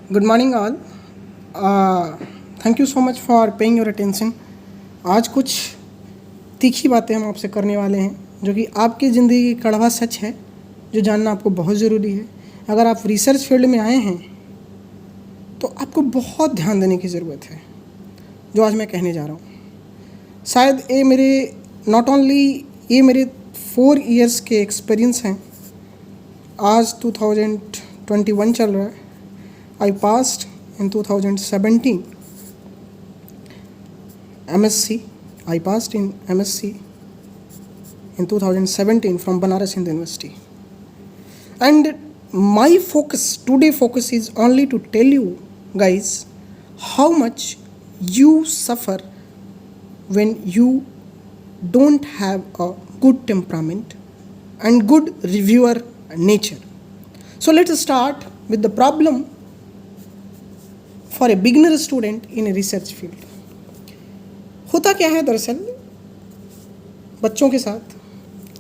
Good morning all. Thank you so much for paying your attention. आज कुछ तीखी बातें हम आपसे करने वाले हैं जो कि आपकी ज़िंदगी की कड़वा सच है, जो जानना आपको बहुत ज़रूरी है। अगर आप रिसर्च फील्ड में आए हैं तो आपको बहुत ध्यान देने की ज़रूरत है जो आज मैं कहने जा रहा हूँ। शायद ये मेरे नॉट ओनली ये मेरे 4 इयर्स के एक्सपीरियंस हैं। आज 2021 चल रहा है। I passed in 2017 MSc. I passed in MSc in 2017 from Banaras Hindu University. And my today focus is only to tell you guys how much you suffer when you don't have a good temperament and good reviewer nature. So let's start with the problem for a beginner student in a research field. होता क्या है दरअसल बच्चों के साथ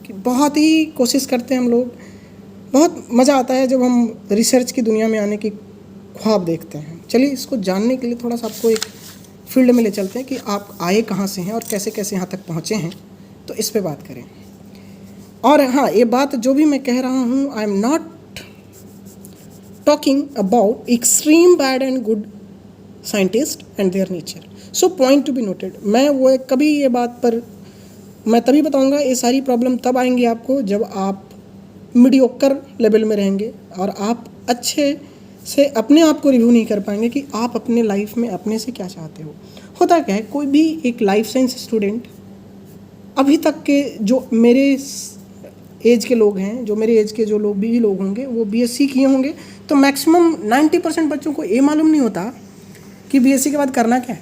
कि बहुत ही कोशिश करते हैं हम लोग, बहुत मज़ा आता है जब हम रिसर्च की दुनिया में आने की ख्वाब देखते हैं। चलिए इसको जानने के लिए थोड़ा सा आपको एक फील्ड में ले चलते हैं कि आप आए कहाँ से हैं और कैसे कैसे यहाँ तक पहुँचे हैं, तो इस पे बात करें। और हाँ, ये बात जो भी मैं कह रहा हूँ, I am not talking about extreme bad and good scientist and their nature. So point to be noted. मैं वो कभी ये बात पर मैं तभी बताऊंगा, ये सारी प्रॉब्लम तब आएंगी आपको जब आप मीडियोकर लेवल में रहेंगे और आप अच्छे से अपने आप को रिव्यू नहीं कर पाएंगे कि आप अपने लाइफ में अपने से क्या चाहते हो। होता क्या है, कोई भी एक लाइफ साइंस स्टूडेंट अभी तक के जो मेरे एज के लोग हैं, जो मेरे एज के जो लोग भी लोग होंगे वो बीएससी किए होंगे, तो मैक्सिमम 90% बच्चों को ये मालूम नहीं होता कि बीएससी के बाद करना क्या है।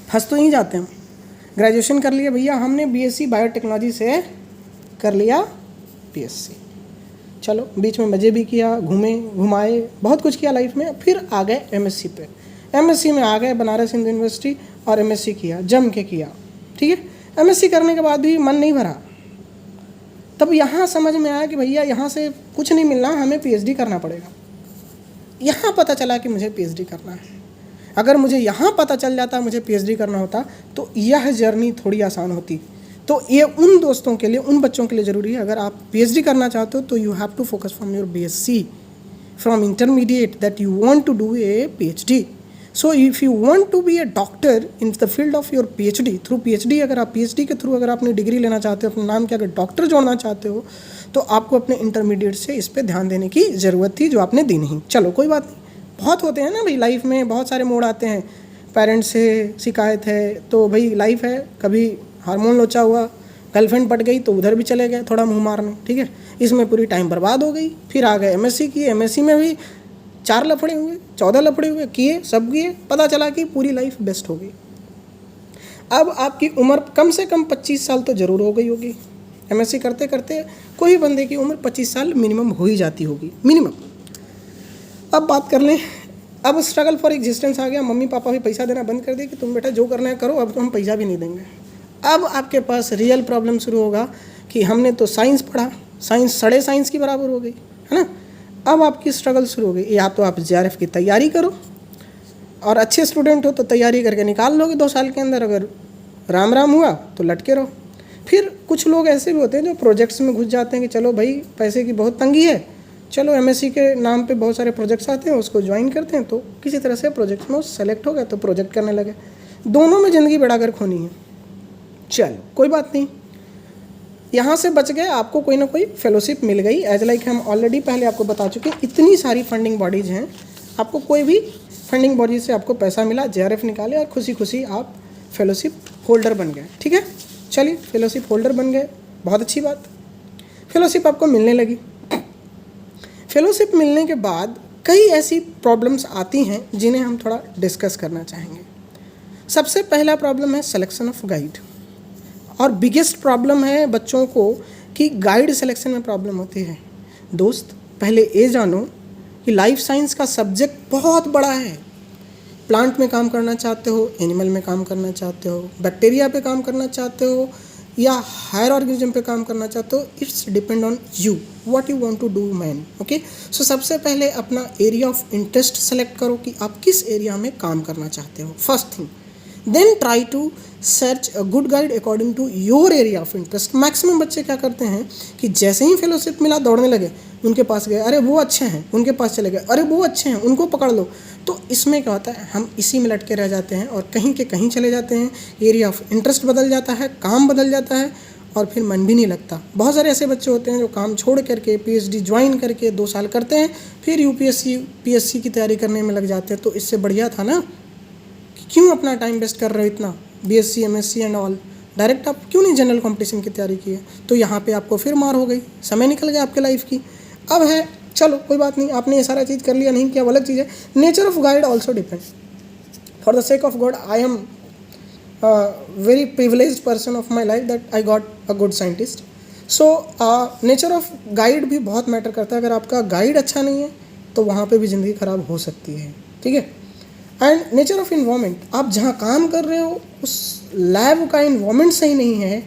फंस तो यहीं जाते हैं। ग्रेजुएशन कर लिया भैया हमने, बीएससी बायोटेक्नोलॉजी से कर लिया बीएससी, चलो बीच में मज़े भी किया, घूमे घुमाए, बहुत कुछ किया लाइफ में, फिर आ गए एमएससी पे। एमएससी में आ गए बनारस हिंदू यूनिवर्सिटी और एमएससी किया, जम के किया। ठीक है, एमएससी करने के बाद भी मन नहीं भरा, तब यहाँ समझ में आया कि भैया यहाँ से कुछ नहीं मिलना, हमें पीएचडी करना पड़ेगा। यहाँ पता चला कि मुझे पीएचडी करना है। अगर मुझे यहाँ पता चल जाता मुझे पीएचडी करना होता तो यह जर्नी थोड़ी आसान होती। तो ये उन दोस्तों के लिए, उन बच्चों के लिए ज़रूरी है, अगर आप पीएचडी करना चाहते हो तो you have to focus from your BSc, from intermediate that you want to do a PhD. So if you want to be a doctor in the field of your PhD, through PhD, अगर आप PhD के through अगर आपने degree लेना चाहते हो, अपने नाम के अगर डॉक्टर जोड़ना चाहते हो, तो आपको अपने इंटरमीडिएट से इस पर ध्यान देने की ज़रूरत थी, जो आपने दी नहीं। चलो कोई बात नहीं, बहुत होते हैं ना भाई लाइफ में, बहुत सारे मोड़ आते हैं। पेरेंट्स से शिकायत है तो भाई लाइफ है, कभी हार्मोन लोचा हुआ, गर्लफ्रेंड पट गई तो उधर भी चले गए थोड़ा मुँह मारने। ठीक है, इसमें पूरी टाइम बर्बाद हो गई। फिर आ गए एमएससी की, एमएससी में भी 4 लफड़े हुए, 14 लफड़े हुए, किए सब किए, पता चला कि पूरी लाइफ बेस्ट हो गई। अब आपकी उम्र कम से कम 25 साल तो ज़रूर हो गई होगी। एमएससी करते करते कोई बंदे की उम्र 25 साल मिनिमम हो ही जाती होगी, मिनिमम। अब बात कर लें, अब स्ट्रगल फॉर एग्जिस्टेंस आ गया। मम्मी पापा भी पैसा देना बंद कर दिए कि तुम बेटा जो करना है करो, अब तो हम पैसा भी नहीं देंगे। अब आपके पास रियल प्रॉब्लम शुरू होगा कि हमने तो साइंस पढ़ा, साइंस साढ़े साइंस की बराबर हो गई, है ना। अब आपकी स्ट्रगल शुरू हो गई। या तो आप जेआरएफ की तैयारी करो और अच्छे स्टूडेंट हो तो तैयारी करके निकाल लोगे 2 साल के अंदर, अगर राम राम हुआ तो लटके रहो। फिर कुछ लोग ऐसे भी होते हैं जो प्रोजेक्ट्स में घुस जाते हैं कि चलो भाई पैसे की बहुत तंगी है, चलो एमएससी के नाम पे बहुत सारे प्रोजेक्ट्स आते हैं, उसको ज्वाइन करते हैं, तो किसी तरह से प्रोजेक्ट में वो सेलेक्ट हो गए तो प्रोजेक्ट करने लगे। दोनों में ज़िंदगी बेड़ागर खोनी है। चलो कोई बात नहीं, यहाँ से बच गए, आपको कोई ना कोई फेलोशिप मिल गई। एज लाइक हम ऑलरेडी पहले आपको बता चुके हैं, इतनी सारी फंडिंग बॉडीज़ हैं, आपको कोई भी फंडिंग बॉडी से आपको पैसा मिला, जेआरएफ निकाले और खुशी खुशी आप फेलोशिप होल्डर बन गए। ठीक है, चलिए फेलोशिप होल्डर बन गए, बहुत अच्छी बात। फेलोशिप आपको मिलने लगी। फेलोशिप मिलने के बाद कई ऐसी प्रॉब्लम्स आती हैं जिन्हें हम थोड़ा डिस्कस करना चाहेंगे। सबसे पहला प्रॉब्लम है सिलेक्शन ऑफ गाइड, और बिगेस्ट प्रॉब्लम है बच्चों को कि गाइड सिलेक्शन में प्रॉब्लम होती है। दोस्त पहले ये जानो कि लाइफ साइंस का सब्जेक्ट बहुत बड़ा है। प्लांट में काम करना चाहते हो, एनिमल में काम करना चाहते हो, बैक्टीरिया पे काम करना चाहते हो, या हायर ऑर्गेनिज्म पे काम करना चाहते हो, it's depend on you what you want to do man. Okay, so सबसे पहले अपना एरिया ऑफ इंटरेस्ट सेलेक्ट करो कि आप किस एरिया में काम करना चाहते हो, first thing. Then try to search a good guide according to your area of interest. Maximum बच्चे क्या करते हैं कि जैसे ही फेलोशिप मिला दौड़ने लगे, उनके पास गए, अरे वो अच्छे हैं, उनके पास चले गए, अरे वो अच्छे हैं, उनको पकड़ लो। तो इसमें क्या होता है, हम इसी में लटके रह जाते हैं और कहीं के कहीं चले जाते हैं, एरिया ऑफ इंटरेस्ट बदल जाता है, काम बदल जाता है और फिर मन भी नहीं लगता। बहुत सारे ऐसे बच्चे होते हैं जो काम छोड़ करके PhD ज्वाइन करके 2 साल करते हैं, फिर UPSC PSC की तैयारी करने में लग जाते हैं। तो इससे बढ़िया था ना कि क्यों अपना टाइम वेस्ट कर रहे हो इतना, BSc MSc and all, direct आप क्यों नहीं जनरल कंपटीशन की तैयारी की है। तो यहाँ पे आपको फिर मार हो गई, समय निकल गया आपके लाइफ की। अब है, चलो कोई बात नहीं, आपने ये सारा चीज़ कर लिया, नहीं किया वो अलग चीज़ है। Nature of guide also depend. For the sake of God I am very privileged person of my life that I got a good scientist. So nature of guide भी बहुत मैटर करता है। अगर आपका गाइड अच्छा नहीं है तो वहाँ पे भी ज़िंदगी ख़राब हो सकती है, ठीक है। एंड नेचर ऑफ इन्वायरमेंट, आप जहाँ काम कर रहे हो उस लैब का इन्वायरमेंट सही नहीं है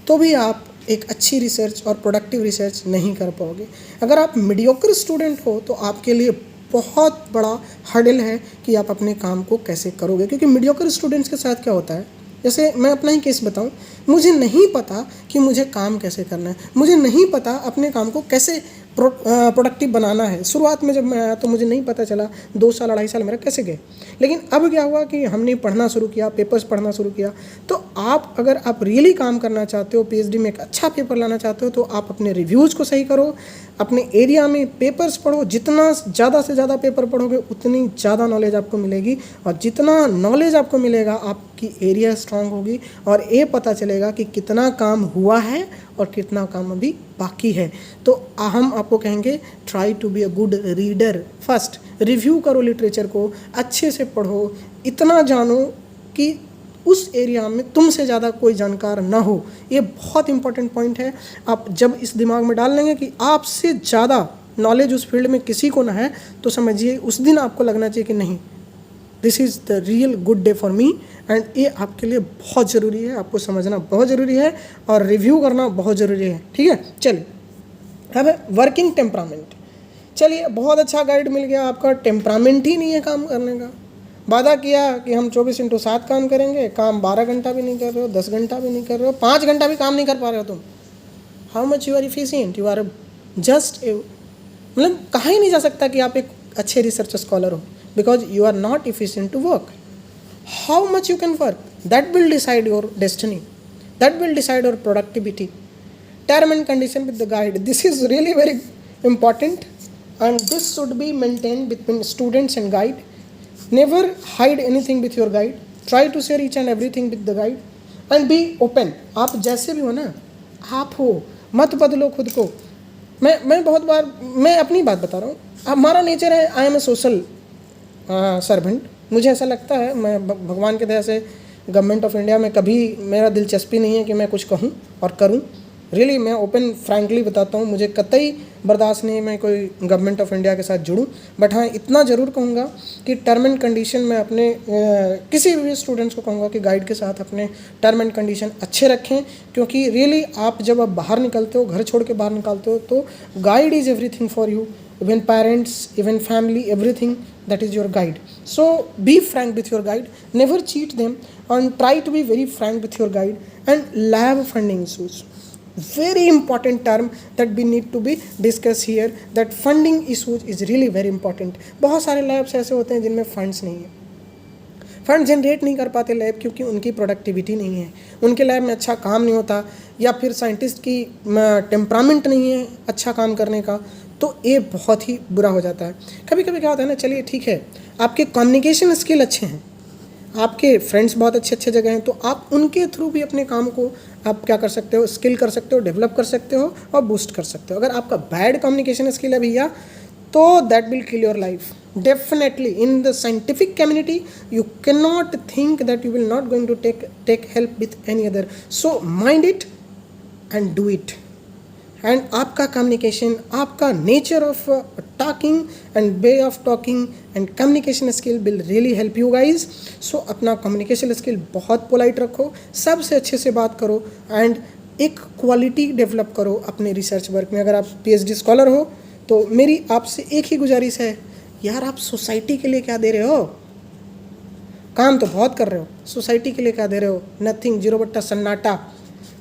तो भी आप एक अच्छी रिसर्च और प्रोडक्टिव रिसर्च नहीं कर पाओगे। अगर आप मीडियोकर स्टूडेंट हो तो आपके लिए बहुत बड़ा हर्डल है कि आप अपने काम को कैसे करोगे, क्योंकि मीडियोकर स्टूडेंट्स के साथ क्या होता है, जैसे मैं अपना ही केस बताऊं, मुझे नहीं पता कि मुझे काम कैसे करना है, मुझे नहीं पता अपने काम को कैसे प्रोडक्टिव बनाना है। शुरुआत में जब मैं आया तो मुझे नहीं पता चला, 2 साल 2.5 साल मेरा कैसे गए। लेकिन अब क्या हुआ कि हमने पढ़ना शुरू किया, पेपर्स पढ़ना शुरू किया। तो आप अगर आप रियली काम करना चाहते हो, PhD में एक अच्छा पेपर लाना चाहते हो, तो आप अपने रिव्यूज़ को सही करो, अपने एरिया में पेपर्स पढ़ो। जितना ज़्यादा से ज़्यादा पेपर पढ़ोगे उतनी ज़्यादा नॉलेज आपको मिलेगी, और जितना नॉलेज आपको मिलेगा आपकी एरिया स्ट्रांग होगी और ये पता चलेगा कि कितना काम हुआ है और कितना काम अभी बाकी है। तो हम आपको कहेंगे try to be a good reader. First review करो लिटरेचर को, अच्छे से पढ़ो, इतना जानो कि उस एरिया में तुमसे ज़्यादा कोई जानकार ना हो। ये बहुत इंपॉर्टेंट पॉइंट है। आप जब इस दिमाग में डाल लेंगे कि आपसे ज़्यादा नॉलेज उस फील्ड में किसी को ना है, तो समझिए उस दिन आपको लगना चाहिए कि नहीं, this is the real good day for me. And ये आपके लिए बहुत ज़रूरी है, आपको समझना बहुत ज़रूरी है और रिव्यू करना बहुत ज़रूरी है, ठीक है। चलिए अब है वर्किंग टेम्परामेंट। चलिए बहुत अच्छा गाइड मिल गया, आपका टेम्परामेंट ही नहीं है काम करने का। वादा किया कि हम 24/7 काम करेंगे, काम 12 घंटा भी नहीं कर रहे हो, 10 घंटा भी नहीं कर रहे हो, 5 घंटा भी काम नहीं कर पा रहे हो तुम। How much you are efficient, you are just, मतलब कहा ही नहीं जा सकता कि आप एक अच्छे रिसर्च स्कॉलर हो, because you are not efficient to work. How much you can work, that will decide your destiny, that will decide your productivity. Term and condition with the guide, this is really very important and this should be maintained between students and guide. Never hide anything with your guide. Try to share each and everything with the guide and be open. आप जैसे भी हो ना, आप हो, मत बदलो खुद को। मैं बहुत बार, मैं अपनी बात बता रहा हूँ, हमारा नेचर है, I am a social servant. मुझे ऐसा लगता है, मैं भगवान की दया से गवर्नमेंट ऑफ इंडिया में कभी मेरा दिलचस्पी नहीं है कि मैं कुछ कहूँ और करूँ। रियली मैं ओपन फ्रैंकली बताता हूँ, मुझे कतई बर्दाश्त नहीं मैं कोई गवर्नमेंट ऑफ इंडिया के साथ जुड़ूँ। बट हाँ, इतना ज़रूर कहूँगा कि टर्म एंड कंडीशन में अपने किसी भी स्टूडेंट्स को कहूँगा कि गाइड के साथ अपने टर्म एंड कंडीशन अच्छे रखें, क्योंकि रियली आप जब आप बाहर निकलते हो, घर छोड़ के बाहर निकलते हो, तो guide is everything for you. Even parents, even family, everything, that is your guide. So be frank with your guide, never cheat them, and try to be very frank with your guide. And lab funding issues, very important term that we need to be discuss here, that funding issues is really very important. बहुत सारे labs ऐसे होते हैं जिनमें funds नहीं है, fund generate नहीं कर पाते लैब, क्योंकि उनकी प्रोडक्टिविटी नहीं है, उनके लैब में अच्छा काम नहीं होता, या फिर साइंटिस्ट की टेम्परामेंट नहीं है अच्छा काम करने का, तो ये बहुत ही बुरा हो जाता है। कभी कभी क्या होता है ना, चलिए ठीक है, आपके कम्युनिकेशन स्किल अच्छे हैं, आपके फ्रेंड्स बहुत अच्छे अच्छे जगह हैं, तो आप उनके थ्रू भी अपने काम को आप क्या कर सकते हो, स्किल कर सकते हो, डेवलप कर सकते हो और बूस्ट कर सकते हो। अगर आपका बैड कम्युनिकेशन स्किल है भैया, तो that will kill your life definitely. In the scientific community you can not think that you will not going to take help with any other, so mind it and do it. And आपका communication, आपका nature of talking and way of talking and communication skill will really help you guys. So अपना communication skill बहुत polite रखो, सबसे अच्छे से बात करो एंड एक क्वालिटी डेवलप करो अपने रिसर्च वर्क में. अगर आप PhD स्कॉलर हो तो मेरी आपसे एक ही गुजारिश है, यार आप सोसाइटी के लिए क्या दे रहे हो? काम तो बहुत कर रहे हो, सोसाइटी के लिए क्या दे रहे हो? नथिंग, 0 सन्नाटा.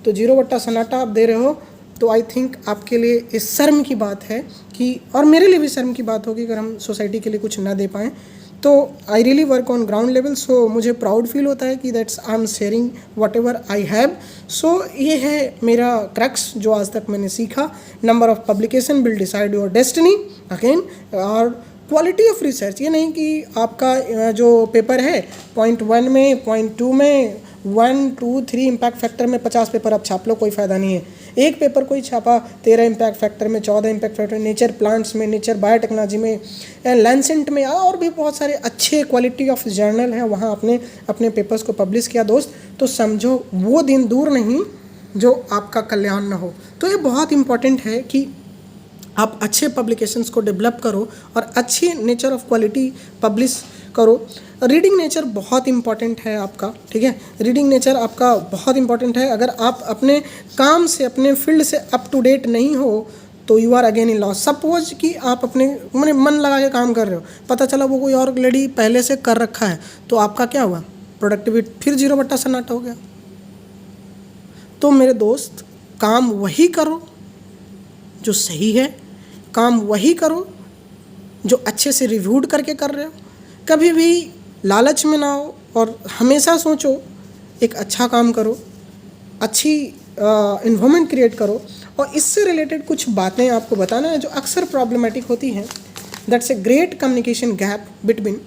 तो 0 सन्नाटा आप दे रहे हो तो आई थिंक आपके लिए इस शर्म की बात है कि, और मेरे लिए भी शर्म की बात होगी अगर हम सोसाइटी के लिए कुछ ना दे पाएँ. तो I really work on ground level, so मुझे प्राउड फील होता है कि that's I am sharing whatever I have. So ये है मेरा क्रक्स जो आज तक मैंने सीखा. Number of publication will decide your destiny again. और क्वालिटी ऑफ रिसर्च, ये नहीं कि आपका जो पेपर है .1 में, .2 में, 1, 2, 3 इम्पैक्ट फैक्टर में 50 पेपर आप छाप लो, कोई फ़ायदा नहीं है. एक पेपर कोई छापा 13 इम्पैक्ट फैक्टर में, 14 इम्पैक्ट फैक्टर में, नेचर प्लांट्स में, नेचर बायोटेक्नोलॉजी में, लैंसेंट में, और भी बहुत सारे अच्छे क्वालिटी ऑफ जर्नल हैं, वहाँ अपने पेपर्स को पब्लिश किया दोस्त. तो समझो वो दिन दूर नहीं जो आपका कल्याण ना हो. तो ये बहुत इंपॉर्टेंट है कि आप अच्छे पब्लिकेशंस को डेवलप करो और अच्छी नेचर ऑफ क्वालिटी पब्लिश करो. रीडिंग नेचर बहुत इंपॉर्टेंट है आपका, ठीक है. रीडिंग नेचर आपका बहुत इंपॉर्टेंट है. अगर आप अपने काम से, अपने फील्ड से अप टू डेट नहीं हो तो you are again in loss. Suppose कि आप अपने मन लगा के काम कर रहे हो, पता चला वो कोई और लेडी पहले से कर रखा है, तो आपका क्या हुआ? प्रोडक्टिविटी फिर 0 सन्नाटा हो गया. तो मेरे दोस्त, काम वही करो जो सही है, काम वही करो जो अच्छे से रिव्यूड करके कर रहे हो. कभी भी लालच में ना हो और हमेशा सोचो एक अच्छा काम करो, अच्छी इन्वायरमेंट क्रिएट करो. और इससे रिलेटेड कुछ बातें आपको बताना है जो अक्सर प्रॉब्लमेटिक होती हैं. That's a great communication gap between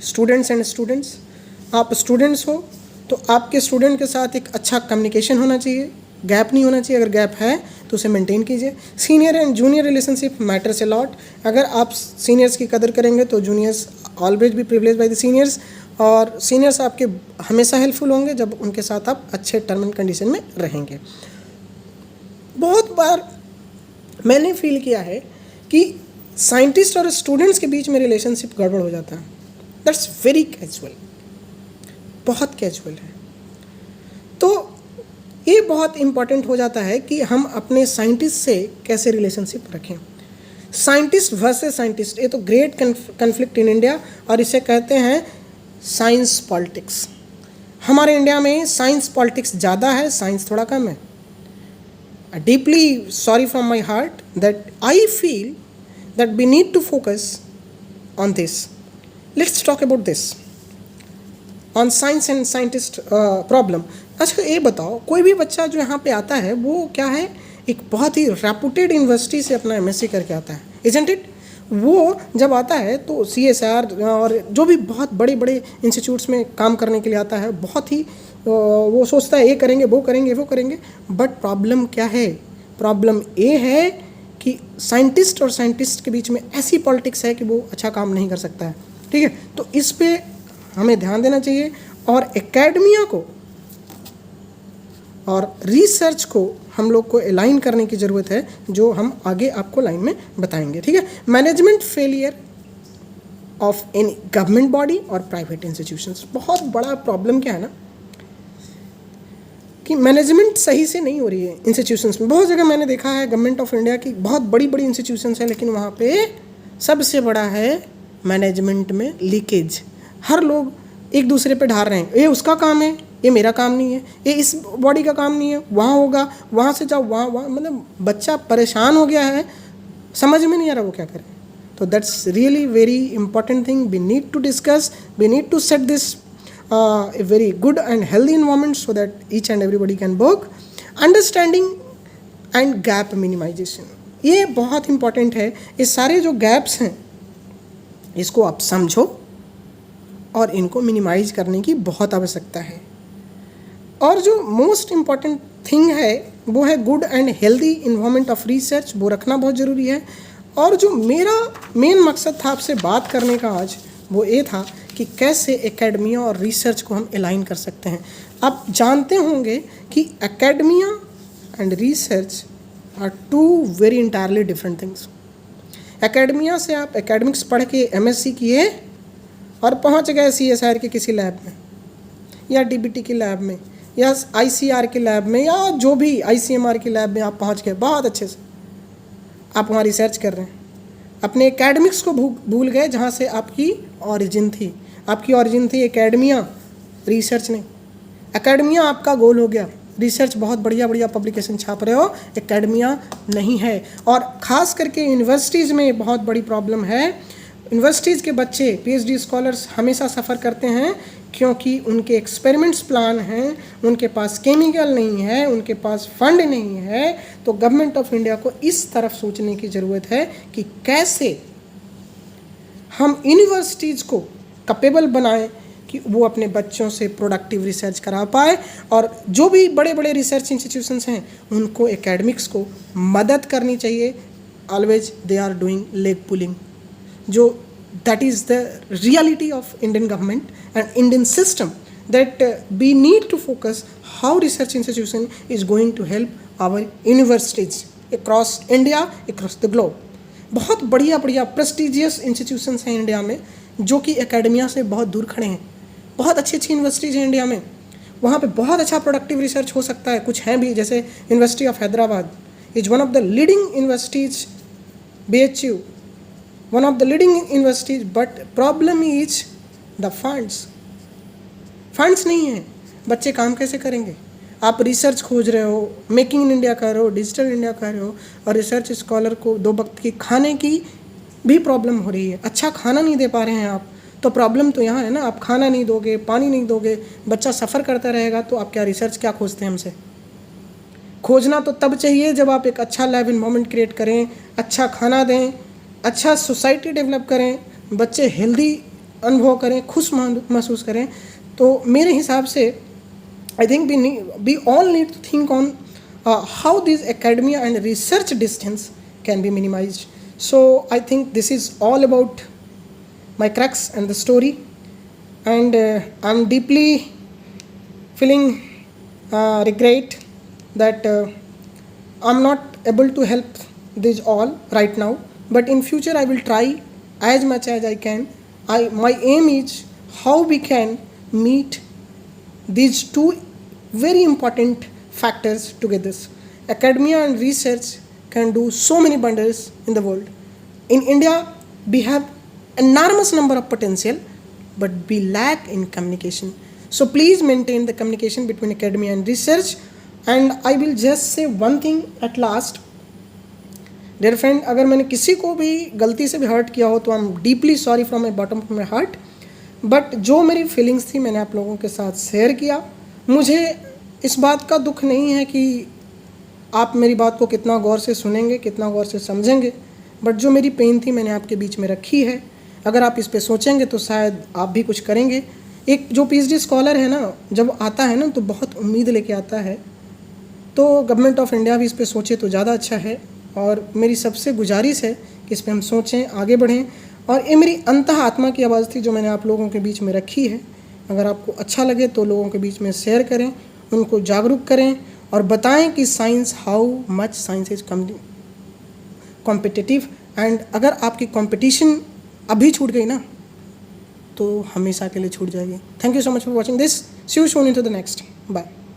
students and students. आप स्टूडेंट्स हो तो आपके स्टूडेंट के साथ एक अच्छा कम्युनिकेशन होना चाहिए, गैप नहीं होना चाहिए. अगर गैप है तो उसे मेंटेन कीजिए. Senior and junior relationship matters a lot. अगर आप सीनियर्स की कदर करेंगे तो juniors always be privilege by the seniors, और सीनियर्स आपके हमेशा हेल्पफुल होंगे जब उनके साथ आप अच्छे टर्म एंड कंडीशन में रहेंगे. बहुत बार मैंने फील किया है कि साइंटिस्ट और स्टूडेंट्स के बीच में रिलेशनशिप गड़बड़ हो जाता है. दैट्स वेरी कैजुअल, बहुत कैजुअल है. तो ये बहुत इम्पॉर्टेंट हो जाता है कि हम अपने साइंटिस्ट से कैसे रिलेशनशिप रखें. साइंटिस्ट वर्सेस साइंटिस्ट, ये तो ग्रेट कन्फ्लिक्ट इन इंडिया, और इसे कहते हैं साइंस पॉलिटिक्स. हमारे इंडिया में साइंस पॉलिटिक्स ज़्यादा है, साइंस थोड़ा कम है. Deeply sorry from my heart that I feel that we need to focus on this. Let's talk about this on science and scientist problem. अच्छा ये बताओ, कोई भी बच्चा जो यहाँ पे आता है वो क्या है, एक बहुत ही रेपुटेड यूनिवर्सिटी से अपना MSc करके आता है, इजंट इट. वो जब आता है तो CSR और जो भी बहुत बड़े बड़े इंस्टीट्यूट्स में काम करने के लिए आता है, बहुत ही वो सोचता है ये करेंगे, वो करेंगे, वो करेंगे. बट प्रॉब्लम क्या है? प्रॉब्लम ये है कि साइंटिस्ट और साइंटिस्ट के बीच में ऐसी पॉलिटिक्स है कि वो अच्छा काम नहीं कर सकता है, ठीक है. तो इस पर हमें ध्यान देना चाहिए, और एकेडमिया को और रिसर्च को हम लोग को अलाइन करने की ज़रूरत है, जो हम आगे आपको लाइन में बताएंगे, ठीक है. Management failure of any government body और प्राइवेट इंस्टीट्यूशंस. बहुत बड़ा प्रॉब्लम क्या है ना कि मैनेजमेंट सही से नहीं हो रही है इंस्टीट्यूशंस में. बहुत जगह मैंने देखा है गवर्नमेंट ऑफ इंडिया की बहुत बड़ी बड़ी इंस्टीट्यूशंस हैं, लेकिन वहाँ पे सबसे बड़ा है मैनेजमेंट में लीकेज. हर लोग एक दूसरे पे ढार रहे हैं, ये उसका काम है, ये मेरा काम नहीं है, ये इस बॉडी का काम नहीं है, वहाँ होगा, वहाँ से जाओ, वहाँ मतलब बच्चा परेशान हो गया है, समझ में नहीं आ रहा वो क्या करे. तो that's really very important thing we need to discuss. We need to set this a very good and healthy environment so that each and everybody can work. Understanding and gap minimization, ये बहुत important है. ये सारे जो gaps हैं इसको आप समझो और इनको मिनिमाइज करने की बहुत आवश्यकता है. और जो मोस्ट इम्पॉर्टेंट थिंग है वो है good and healthy environment of research, वो रखना बहुत ज़रूरी है. और जो मेरा मेन मकसद था आपसे बात करने का आज, वो ये था कि कैसे एकेडमिया और रिसर्च को हम अलाइन कर सकते हैं. आप जानते होंगे कि academia and research are two very entirely different things. Academia से आप एकेडमिक्स पढ़ के एमएससी किए और पहुंच गए सीएसआर के किसी लैब में या डीबीटी की लैब में या आईसीआर की लैब में या जो भी आईसीएमआर की लैब में आप पहुंच गए बहुत अच्छे से, आप वहाँ रिसर्च कर रहे हैं, अपने एकेडमिक्स को भूल गए जहाँ से आपकी ओरिजिन थी। आपकी ओरिजिन थी एकेडमिया, रिसर्च नहीं। एकेडमिया आपका गोल हो गया, रिसर्च बहुत बढ़िया बढ़िया पब्लिकेशन छाप रहे हो, एकेडमिया नहीं है। और ख़ास करके यूनिवर्सिटीज़ में बहुत बड़ी प्रॉब्लम है। यूनिवर्सिटीज़ के बच्चे पीएचडी स्कॉलर्स हमेशा सफ़र करते हैं क्योंकि उनके एक्सपेरिमेंट्स प्लान हैं, उनके पास केमिकल नहीं है, उनके पास फंड नहीं है। तो गवर्नमेंट ऑफ इंडिया को इस तरफ सोचने की ज़रूरत है कि कैसे हम यूनिवर्सिटीज़ को कैपेबल बनाएं कि वो अपने बच्चों से प्रोडक्टिव रिसर्च करा पाए। और जो भी बड़े बड़े रिसर्च इंस्टीट्यूशंस हैं उनको एकेडमिक्स को मदद करनी चाहिए। Always they are doing leg pulling, जो that is the reality of Indian government and Indian system, that we need to focus how research institution is going to help our universities across India, across the globe. बहुत बढ़िया बढ़िया prestigious institutions हैं India में जो कि academia से बहुत दूर खड़े हैं। बहुत अच्छी अच्छी यूनिवर्सिटीज़ हैं इंडिया में, वहाँ पे बहुत अच्छा प्रोडक्टिव रिसर्च हो सकता है। कुछ हैं भी, जैसे university of Hyderabad is one of the leading universities, BHU one of the leading universities, but problem is the funds नहीं है। बच्चे काम कैसे करेंगे? आप रिसर्च खोज रहे हो, मेकिंग इन इंडिया कर रहे हो, डिजिटल इंडिया कर रहे हो, और रिसर्च स्कॉलर को 2 वक्त की खाने की भी प्रॉब्लम हो रही है, अच्छा खाना नहीं दे पा रहे हैं आप। तो प्रॉब्लम तो यहाँ है ना, आप खाना नहीं दोगे, पानी नहीं दोगे, बच्चा सफ़र करता रहेगा, तो आप क्या रिसर्च क्या खोजते हैं हमसे? खोजना तो तब चाहिए जब आप एक अच्छा लैब इन्वायरमेंट क्रिएट करें, अच्छा खाना दें, अच्छा सोसाइटी डेवलप करें, बच्चे हेल्दी अनुभव करें, खुश महसूस करें। तो मेरे हिसाब से I think we all need to think on how this academia and research distance can be minimised. So I think this is all about my crux and the story, and I am deeply feeling regret that I am not able to help this all right now, but in future I will try as much as I can. My aim is how we can meet these 2 very important factors together. Academia and research can do so many wonders in the world. In India we have enormous number of potential, but we lack in communication. So please maintain the communication between academia and research. And I will just say one thing at last, dear friend, अगर मैंने किसी को भी गलती से भी hurt किया हो तो आई am deeply sorry from my bottom of my heart. But जो मेरी फीलिंग्स थी मैंने आप लोगों के साथ शेयर किया। मुझे इस बात का दुख नहीं है कि आप मेरी बात को कितना गौर से सुनेंगे, कितना गौर से समझेंगे, बट जो मेरी पेन थी मैंने आपके बीच में रखी है। अगर आप इस पे सोचेंगे तो शायद आप भी कुछ करेंगे। एक जो PhD स्कॉलर है ना, जब आता है ना तो बहुत उम्मीद लेके आता है, तो गवर्नमेंट ऑफ इंडिया भी इस पे सोचे तो ज़्यादा अच्छा है। और मेरी सबसे गुजारिश है कि इस पे हम सोचें, आगे बढ़ें। और ये मेरी अंतः आत्मा की आवाज़ थी जो मैंने आप लोगों के बीच में रखी है। अगर आपको अच्छा लगे तो लोगों के बीच में शेयर करें, उनको जागरूक करें और बताएं कि science, how much science is competitive. And अगर आपकी कंपटीशन अभी छूट गई ना तो हमेशा के लिए छूट जाएगी। Thank you so much for watching this. See you soon into the next. Bye.